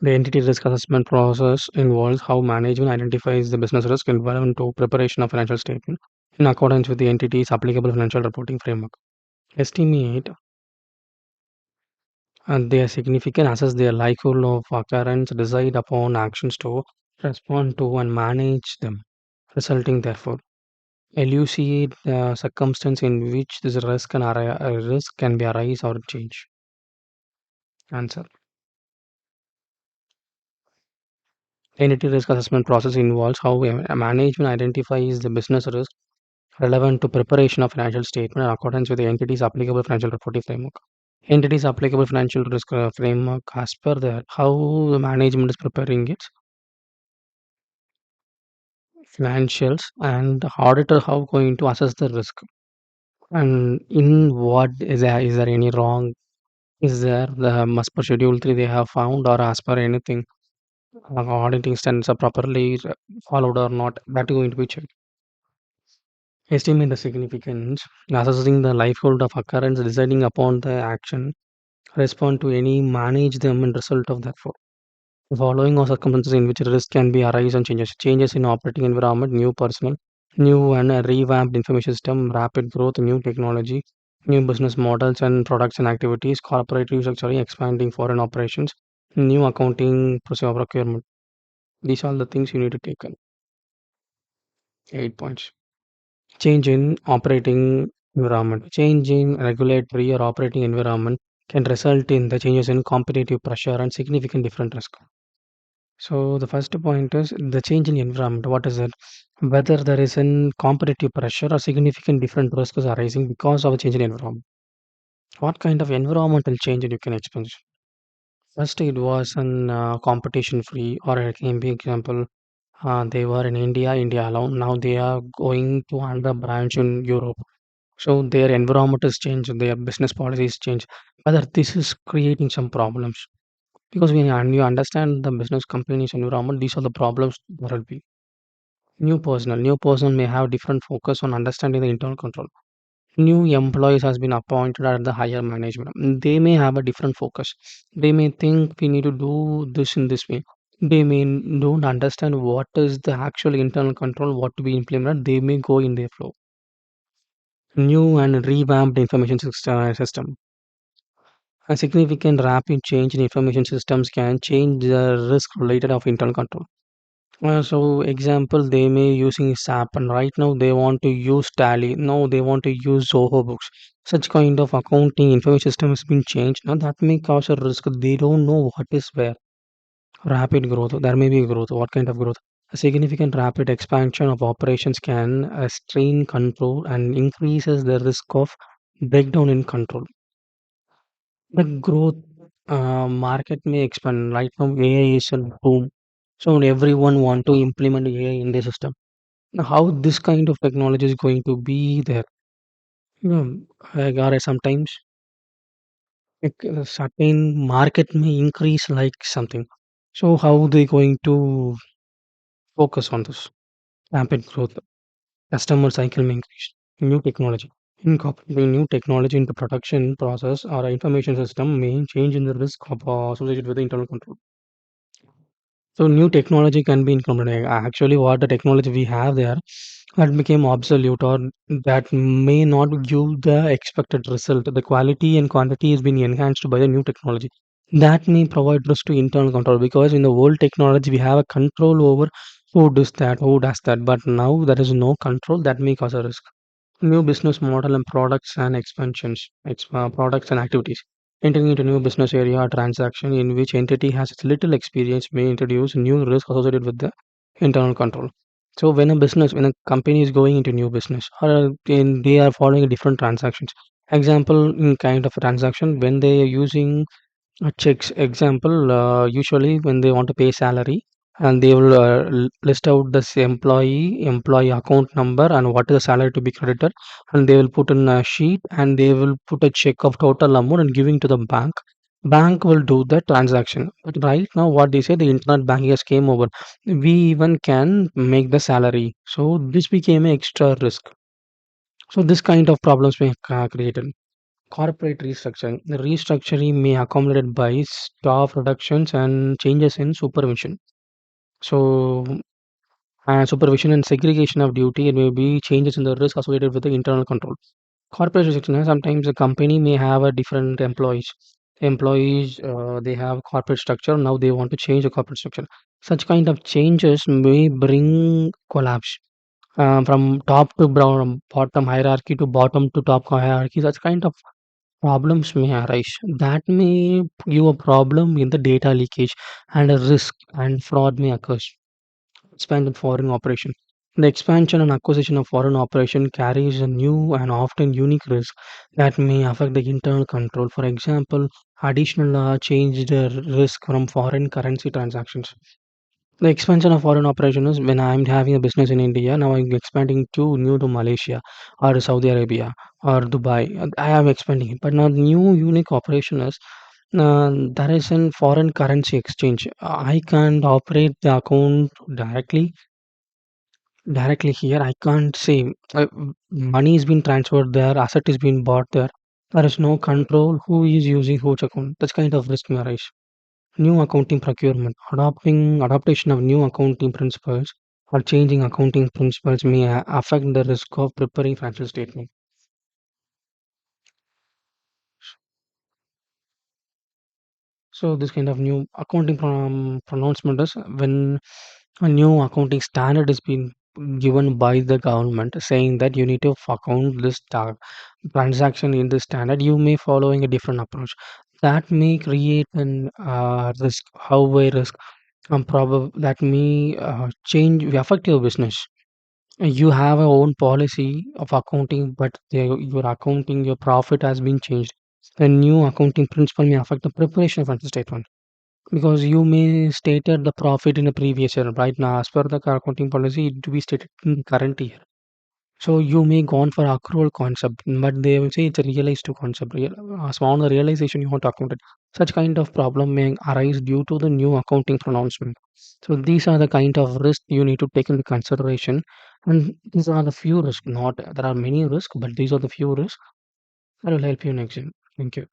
The entity risk assessment process involves how management identifies the business risk relevant to preparation of financial statement in accordance with the entity's applicable financial reporting framework. Estimate their significance, assess their likelihood of occurrence, decide upon actions to respond to and manage them, resulting therefore. Elucidate the circumstance in which this risk can be arise or change. Answer. Entity risk assessment process involves how management identifies the business risk relevant to preparation of financial statement in accordance with the entity's applicable financial reporting framework. Entity's applicable financial risk framework as per that how the management is preparing its financials and the auditor how going to assess the risk and in what is there any wrong, is there the as per schedule 3 they have found or as per anything auditing standards are properly followed or not, that is going to be checked. Estimate the significance, assessing the likelihood of occurrence, deciding upon the action, respond to any, manage them, and result of that. For the following are circumstances in which risk can be arise and changes in operating environment, new personnel, new and revamped information system, rapid growth, new technology, new business models and products and activities, corporate restructuring, expanding foreign operations, new accounting procedure procurement. These are the things you need to take in. 8 points. Change in operating environment. Change in regulatory or operating environment can result in the changes in competitive pressure and significant different risk. So the first point is the change in environment. What is it? Whether there is an competitive pressure or significant different risks arising because of a change in environment. What kind of environmental change you can experience? First, it was an competition free, or it can be example. They were in India, India alone. Now they are going to another branch in Europe. So their environment has changed, their business policies change. Whether this is creating some problems because when you understand the business company's environment, these are the problems there will be. New person may have different focus on understanding the internal control. New employees has been appointed at the higher management. They may have a different focus. They may think we need to do this in this way. They may don't understand what is the actual internal control, what to be implemented. They may go in their flow. New and revamped information system. A significant rapid change in information systems can change the risk related of internal control. So example, they may using SAP and right now they want to use Tally. No, they want to use Zoho books. Such kind of accounting information system has been changed. Now that may cause a risk. They don't know what is where. Rapid growth. There may be growth. What kind of growth? A significant rapid expansion of operations can strain control and increases the risk of breakdown in control. The growth market may expand. Right now, AI is a boom. So everyone want to implement AI in their system. Now, how this kind of technology is going to be there? You know, or sometimes a certain market may increase like something. So how they going to focus on this rapid growth? Customer cycle may increase. New technology. Incorporating new technology into production process or information system may change in the risk of associated with the internal control. So new technology can be implemented. Actually, what the technology we have there that became obsolete or that may not give the expected result. The quality and quantity is being enhanced by the new technology. That may provide risk to internal control because in the old technology we have a control over who does that. But now there is no control that may cause a risk. New business model and products and expansions, products and activities. Entering into new business area or transaction in which entity has little experience may introduce new risk associated with the internal control. So when a company is going into new business or they are following different transactions. Example in kind of a transaction when they are using checks. Example, usually when they want to pay salary and they will list out this employee account number and what is the salary to be credited and they will put in a sheet and they will put a check of total amount and giving to the bank will do the transaction. But right now what they say the internet banking has came over, we even can make the salary, so this became an extra risk. So this kind of problems may created. Corporate restructuring. The restructuring may accommodate by staff reductions and changes in supervision. So, supervision and segregation of duty, it may be changes in the risk associated with the internal control. Corporate restructuring, sometimes the company may have a different employees. Employees, they have corporate structure. Now they want to change the corporate structure. Such kind of changes may bring collapse from top to bottom hierarchy to bottom to top hierarchy. Such kind of problems may arise. That may give a problem in the data leakage and a risk and fraud may occur. Expand foreign operation. The expansion and acquisition of foreign operation carries a new and often unique risk that may affect the internal control. For example, additional changed risk from foreign currency transactions. The expansion of foreign operation is when I'm having a business in India, now I'm expanding to new to Malaysia or Saudi Arabia or Dubai. I am expanding it. But now the new unique operation is there is an foreign currency exchange. I can't operate the account directly here. I can't say money is being transferred there, asset is being bought there. There is no control who is using which account. That's kind of risk may arise. New accounting procurement. Adaptation of new accounting principles or changing accounting principles may affect the risk of preparing financial statement. So this kind of new accounting pronouncement is when a new accounting standard is being given by the government saying that you need to account this transaction in this standard, you may following a different approach. That may create an risk. How a risk? Probably that may change affect your business. You have a own policy of accounting, but your accounting, your profit has been changed. The new accounting principle may affect the preparation of financial statement because you may stated the profit in the previous year. Right now, as per the accounting policy, it to be stated in the current year. So you may gone for accrual concept, but they will say it's a realized to concept. As on the realization you want to account it. Such kind of problem may arise due to the new accounting pronouncement. So these are the kind of risks you need to take into consideration, and these are the few risks. Not there are many risks, but these are the few risks that will help you next. Thank you.